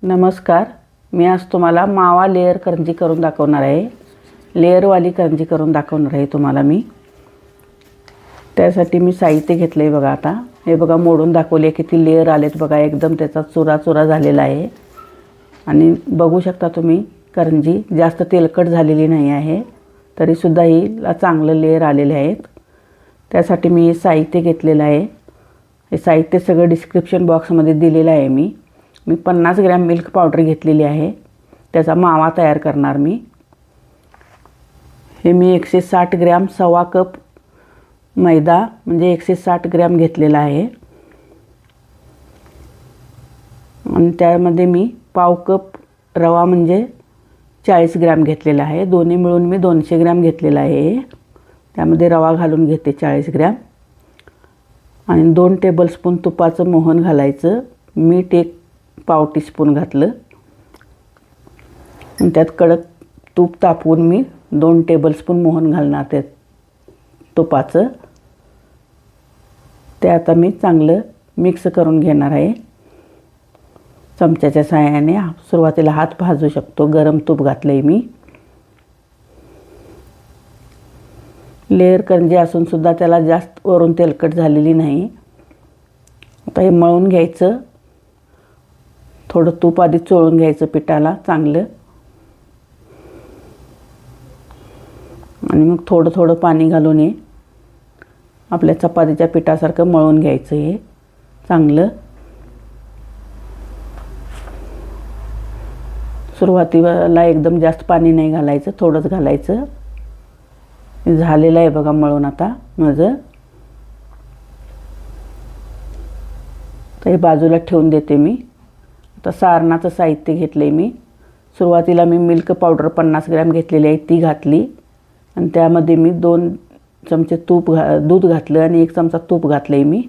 नमस्कार. मी आज तुम्हाला मावा लेयर करंजी करून दाखवणार आहे. लेयरवाली करंजी करून दाखवणार आहे तुम्हाला मी. त्यासाठी मी साहित्य घेतलं आहे बघा. आता हे बघा मोडून दाखवले किती लेयर आलेत बघा. एकदम त्याचा चुरा झालेला आहे. आणि बघू शकता तुम्ही करंजी जास्त तेलकट झालेली नाही आहे, तरीसुद्धा हिला चांगलं लेयर आलेले आहेत. त्यासाठी मी हे साहित्य घेतलेलं आहे. हे साहित्य सगळं डिस्क्रिप्शन बॉक्समध्ये दिलेलं आहे. मी 50 ग्रॅम मिल्क पावडर घेतलेली आहे. त्याचा मावा तयार करणार मी. हे मी 160 ग्रॅम सव्वा कप मैदा म्हणजे 160 ग्रॅम घेतलेला आहे. आणि त्यामध्ये मी पाव कप रवा म्हणजे 40 ग्रॅम घेतलेला आहे. दोन्ही मिळून मी 200 ग्रॅम घेतलेला आहे. त्यामध्ये रवा घालून घेते 40 ग्रॅम. आणि 2 टेबलस्पून तुपाचं मोहन घालायचं. मीठ 1 पाव टीस्पून घातलं. आणि त्यात कडक तूप तापवून मी 2 टेबलस्पून मोहन घालणार ते तुपाचं. ते आता मी चांगलं मिक्स करून घेणार आहे चमच्याच्या साहाय्याने. सुरुवातीला हात भाजू शकतो. गरम तूप घातलं आहे मी. लेयर करंजी असूनसुद्धा त्याला जास्त वरून तेलकट झालेली नाही. आता हे मळून घ्यायचं. थोडं तूप आधी चोळून घ्यायचं पिठाला चांगलं. आणि मग थोडं पाणी घालून हे आपल्या चपातीच्या पिठासारखं मळून घ्यायचं हे चांगलं. सुरुवातीला एकदम जास्त पाणी नाही घालायचं, थोडंच घालायचं. झालेलं आहे बघा मळून आता माझं. तर हे बाजूला ठेवून देते मी. आता सारणाचं साहित्य घेतलं आहे मी. सुरुवातीला मी मिल्क पावडर 50 ग्रॅम घेतलेली आहे, ती घातली. आणि त्यामध्ये मी 2 चमचे दूध घातलं आणि 1 चमचा तूप घातलं आहे मी.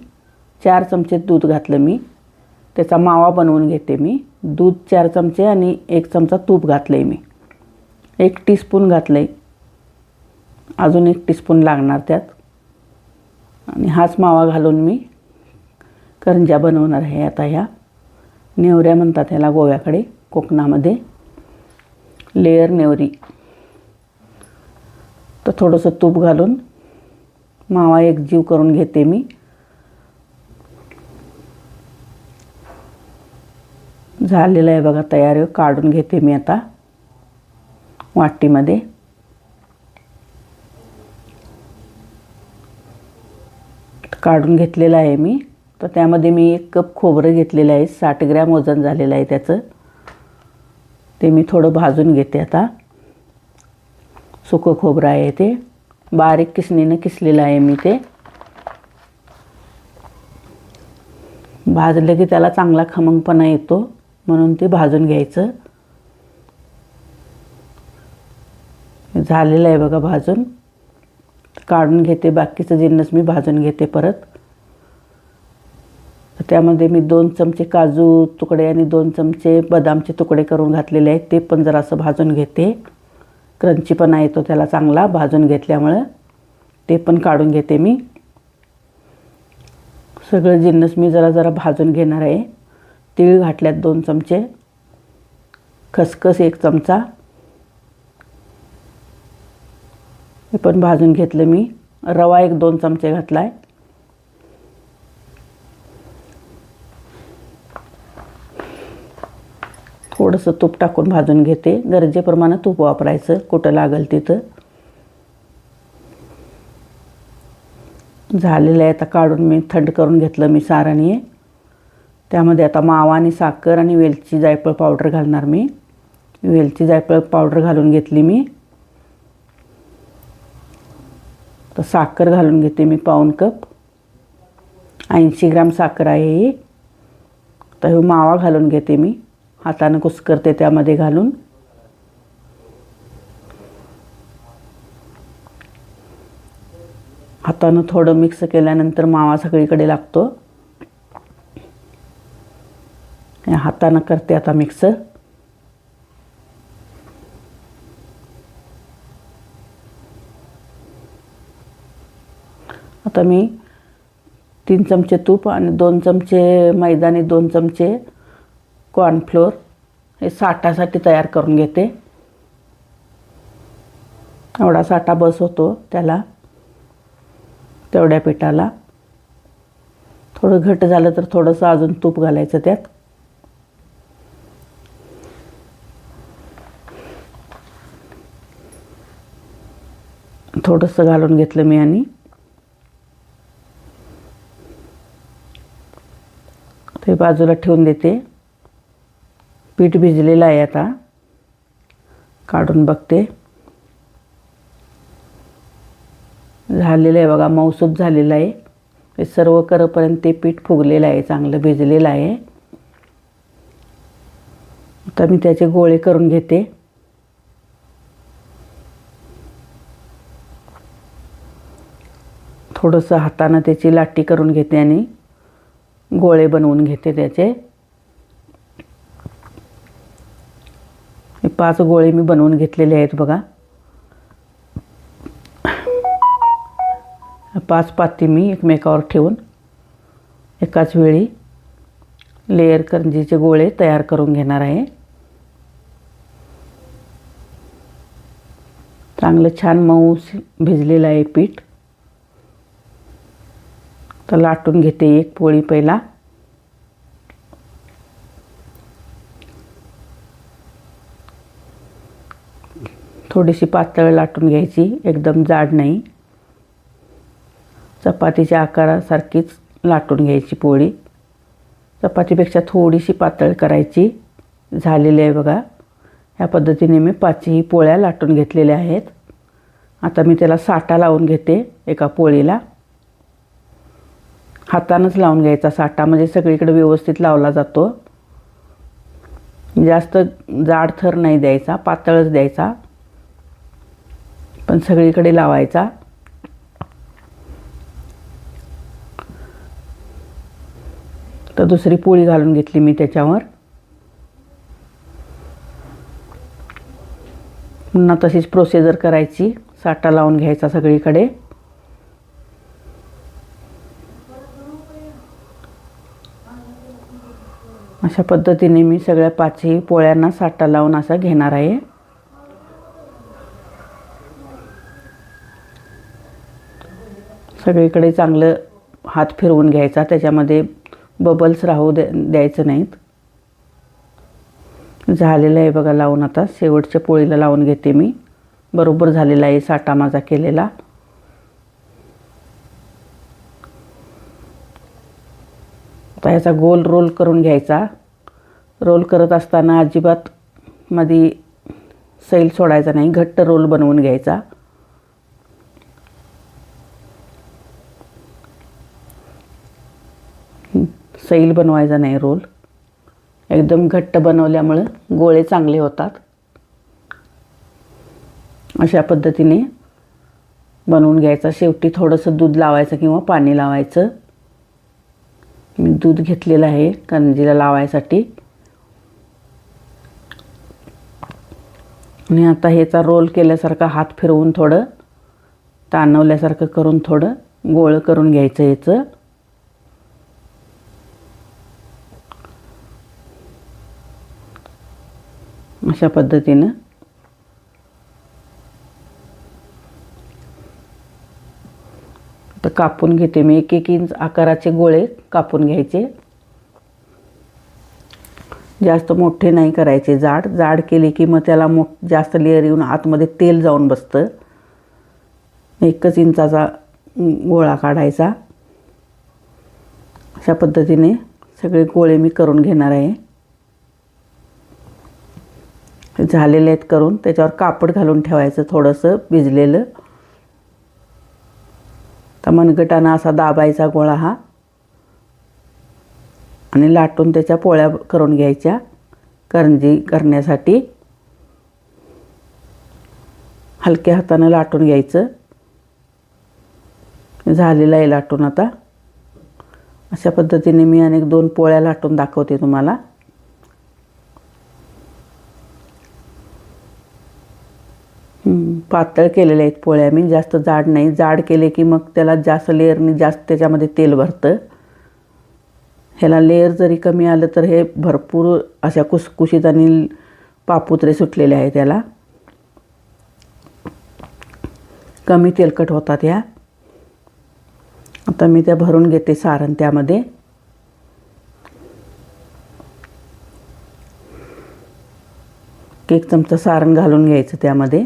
4 चमचे दूध घातलं मी. त्याचा मावा बनवून घेते मी. दूध 4 चमचे आणि 1 चमचा तूप घातलं आहे मी. 1 टीस्पून घातलं आहे. अजून 1 टीस्पून लागणार त्यात. आणि हाच मावा घालून मी करंज्या बनवणार आहे. आता ह्या नेवऱ्या म्हणतात ह्याला गोव्याकडे, कोकणामध्ये लेयर नेवरी. तर थोडंसं तूप घालून मावा एकजीव करून घेते मी. झालेलं आहे बघा तयार. काढून घेते मी आता वाटीमध्ये. काढून घेतलेलं आहे मी. तर त्यामध्ये मी 1 कप खोबरं घेतलेलं आहे. 60 ग्रॅम वजन झालेलं आहे त्याचं. ते मी थोडं भाजून घेते आता. सुकं खोबरं आहे ते. बारीक किसणीनं किसलेलं आहे मी ते. भाजलं की त्याला चांगला खमंगपणा येतो, म्हणून ते भाजून घ्यायचं. झालेलं आहे बघा भाजून. काढून घेते. बाकीचं जिन्नस मी भाजून घेते परत. त्यामध्ये मी 2 चमचे काजू तुकडे आणि 2 चमचे बदामचे तुकडे करून घातलेले आहेत. ते पण जरासं भाजून घेते. क्रंचीपणा येतो त्याला चांगला भाजून घेतल्यामुळं. ते पण काढून घेते मी. सगळं जिन्नस मी जरा भाजून घेणार आहे. तीळ घातल्यात 2 चमचे. खसखस 1 चमचा. हे पण भाजून घेतलं मी. रवा 1-2 चमचे घातला आहे. थोडंसं तूप टाकून भाजून घेते. गरजेप्रमाणे तूप वापरायचं कुठं लागेल तिथं. झालेलं आहे आता. काढून मी थंड करून घेतलं मी सारण हे. त्यामध्ये आता मावा आणि साखर आणि वेलची जायफळ पावडर घालणार मी. वेलची जायफळ पावडर घालून घेतली मी. तर साखर घालून घेते मी पाऊण कप. 80 ग्रॅम साखर आहे ही. तर हे मावा घालून घेते मी. हातानं कुस्करते त्यामध्ये घालून. हातानं थोडं मिक्स केल्यानंतर मावा सगळीकडे लागतो. हातानं करते आता मिक्स. आता मी 3 चमचे तूप आणि 2 चमचे मैदा आणि 2 चमचे कॉर्नफ्लोअर हे साठासाठी तयार करून घेते. एवढा साठा बस होतो त्याला, तेवढ्या पिठाला. थोडं घट्ट झालं तर थोडंसं अजून तूप घालायचं त्यात. थोडंसं घालून घेतलं मी आणि ते बाजूला ठेवून देते. पीठ भिजलेलं आहे, आता काढून बघते. झालेलं आहे बघा, मऊसूत झालेलं आहे. हे सर्व करेपर्यंत ते पीठ फुगलेलं आहे, चांगलं भिजलेलं आहे. आता मी त्याचे गोळे करून घेते. थोडंसं हातानं त्याची लाटी करून घेते आणि गोळे बनवून घेते त्याचे. हे 5 गोळे मी बनवून घेतलेले आहेत बघा. 5 पाती मी एकमेकावर ठेवून एकाच वेळी लेयर करंजीचे गोळे तयार करून घेणार आहे. चांगलं छान मऊ भिजलेलं आहे पीठ. तर लाटून घेते एक पोळी पहिला. थोडीशी पातळ लाटून घ्यायची, एकदम जाड नाही. चपातीच्या आकारासारखीच लाटून घ्यायची पोळी. चपातीपेक्षा थोडीशी पातळ करायची. झालेली आहे बघा. ह्या पद्धतीने मी 5ही पोळ्या लाटून घेतलेल्या आहेत. आता मी त्याला साठा लावून घेते एका पोळीला. हातानंच लावून घ्यायचा साठा, म्हणजे सगळीकडे व्यवस्थित लावला जातो. जास्त जाड थर नाही द्यायचा, पातळच द्यायचा, पण सगळीकडे लावायचा. तर दुसरी पोळी घालून घेतली मी त्याच्यावर. पुन्हा तशीच प्रोसिजर करायची. साठा लावून घ्यायचा सगळीकडे. अशा पद्धतीने मी सगळ्या 5ही पोळ्यांना साठा लावून असा घेणार आहे. सगळीकडे चांगलं हात फिरवून घ्यायचा, त्याच्यामध्ये बबल्स राहू द्यायचं नाहीत. झालेलं आहे बघा लावून. आता शेवटच्या पोळीला लावून घेते मी. बरोबर झालेला आहे साठा माझा केलेला. आता याचा गोल रोल करून घ्यायचा. रोल करत असताना अजिबात मध्ये सैल सोडायचा नाही, घट्ट रोल बनवून घ्यायचा. सैल बनवायचा नाही रोल. एकदम घट्ट बनवल्यामुळे गोळे चांगले होतात. अशा पद्धतीने बनवून घ्यायचा. शेवटी थोडंसं दूध लावायचं किंवा पाणी लावायचं. मी दूध घेतलेलं आहे करंजीला लावायसाठी. आणि आता ह्याचा रोल केल्यासारखा हात फिरवून थोडं ताणवल्यासारखं करून थोडं गोळ करून घ्यायचं ह्याचं. अशा पद्धतीनं तर कापून घेते मी. 1-1 इंच आकाराचे गोळे कापून घ्यायचे. जास्त मोठे नाही करायचे. जाड केले की मग त्याला जास्त लेअर येऊन आतमध्ये तेल जाऊन बसतं. 1 इंचाचा गोळा काढायचा. अशा पद्धतीने सगळे गोळे मी करून घेणार आहे. झालेले आहेत करून. त्याच्यावर कापड घालून ठेवायचं थोडंसं भिजलेलं. तर मनगटानं असा दाबायचा गोळा हा आणि लाटून त्याच्या पोळ्या करून घ्यायच्या करंजी करण्यासाठी. हलक्या हातानं लाटून घ्यायचं. झालेलं आहे लाटून आता. अशा पद्धतीने मी अनेक 2 पोळ्या लाटून दाखवते तुम्हाला. पातळ केलेल्या आहेत पोळ्या मी, जास्त जाड नाही. जाड केले की मग त्याला जास्त लेअरनी जास्त त्याच्यामध्ये तेल भरतं. ह्याला लेअर जरी कमी आलं तर हे भरपूर अशा कुसकुशीत आणि पापुत्रे सुटलेले आहेत. त्याला कमी तेलकट होतात ह्या. आता मी त्या भरून घेते सारण. त्यामध्ये एक चमचा सारण घालून घ्यायचं त्यामध्ये.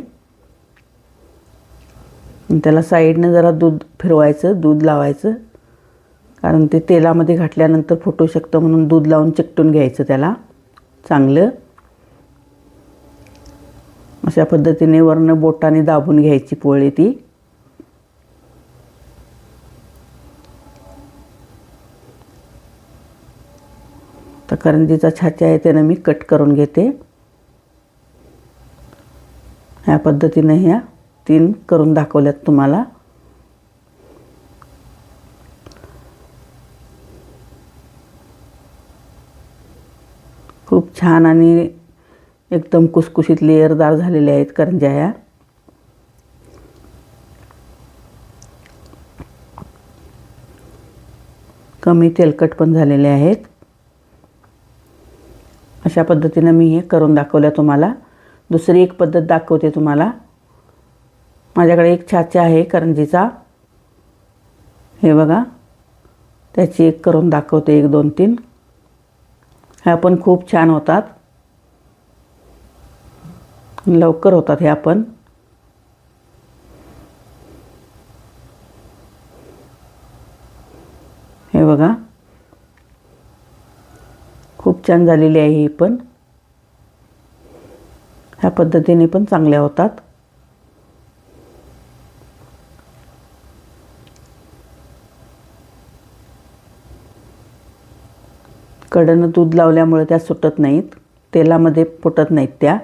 त्याला साईडनं जरा दूध फिरवायचं, दूध लावायचं, कारण ते तेलामध्ये घातल्यानंतर फुटू शकतं म्हणून दूध लावून चिकटून घ्यायचं त्याला चांगलं. अशा पद्धतीने वरनं बोटाने दाबून घ्यायची पोळी ती. तर करंजीचा छाचा आहे त्यानं मी कट करून घेते. ह्या पद्धतीने ह्या 3 करून दाखवल्यात तुम्हाला. खूप छान आणि एकदम कुसकुशीत लेअरदार झालेल्या आहेत करंज्या ह्या. कमी तेलकट पण झालेले आहेत. अशा पद्धतीने मी हे करून दाखवल्या तुम्हाला. दुसरी एक पद्धत दाखवते तुम्हाला. माझ्याकडे एक छाचा आहे करंजीचा, हे बघा. त्याची एक करून दाखवते, 1 2 3. ह्या पण खूप छान होतात, लवकर होतात ह्या पण. हे बघा खूप छान झालेली आहे ही पण. ह्या पद्धतीने पण चांगल्या होतात. कडेनं दूध लावल्यामुळे त्या सुटत नाहीत, तेलामध्ये फुटत नाहीत त्या.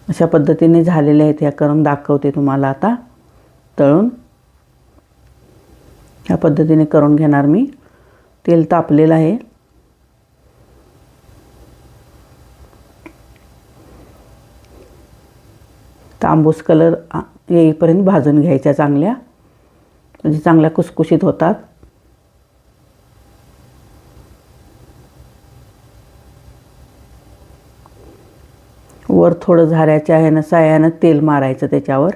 अशा पद्धतीने झालेल्या आहेत ह्या. करून दाखवते तुम्हाला आता तळून. ह्या पद्धतीने करून घेणार मी. तेल तापलेलं आहे. तांबूस कलर येईपर्यंत भाजून घ्यायच्या चांगल्या, म्हणजे चांगल्या कुसकुशीत होतात. वर थोडं झाऱ्याच्या ह्यानं सायानं तेल मारायचं त्याच्यावर.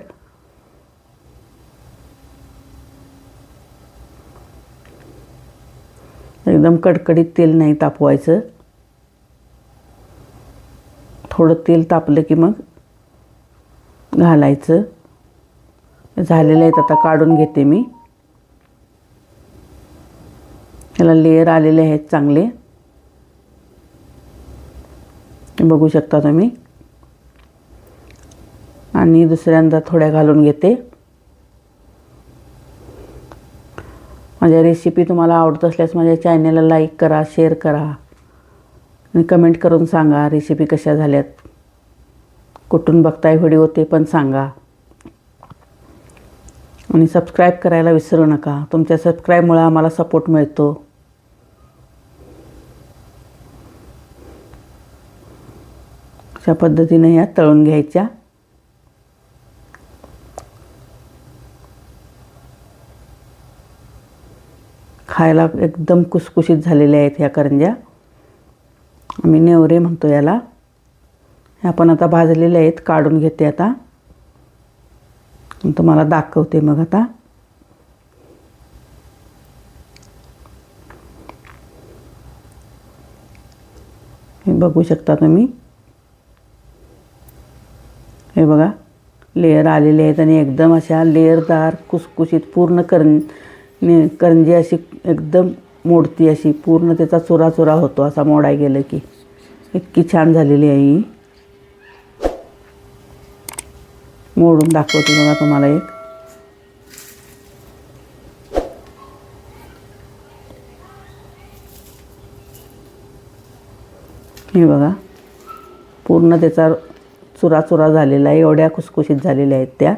एकदम कडकडीत तेल नाही तापवायचं. थोडं तेल तापलं की मग घालायचं. झालेलं आहेत आता काढून घेते मी. ह्याला लेअर आलेले आहेत चांगले, बघू शकता तुम्ही. आणि दुसऱ्यांदा थोड्या घालून घेते. माझ्या रेसिपी तुम्हाला आवडत असल्यास माझ्या चॅनलला लाईक करा, शेअर करा आणि कमेंट करून सांगा रेसिपी कशा झाल्यात. कुठून बघताय व्हिडिओ ते पण सांगा. आणि सबस्क्राईब करायला विसरू नका. तुमच्या सबस्क्राईबमुळे आम्हाला सपोर्ट मिळतो. अशा पद्धतीने ह्या तळून घ्यायच्या. खायला एकदम कुसकुशीत झालेल्या आहेत ह्या करंज्या. आम्ही नेवरे म्हणतो याला. ह्या पण आता भाजलेल्या आहेत. काढून घेते आता, तुम्हाला दाखवते मग आता. हे बघू शकता तुम्ही. हे बघा लेअर आलेले आहेत आणि एकदम अशा लेअरदार कुसकुशीत पूर्ण करंजी अशी एकदम मोडती, अशी पूर्ण त्याचा चुरा चुरा होतो असा मोडाय गेलं की. इतकी छान झालेली आहे ही. मोडून दाखवते बघा तुम्हाला एक. हे बघा पूर्ण त्याचा चुरा चुरा झालेला आहे. एवढ्या खुसखुशीत झालेल्या आहेत त्या.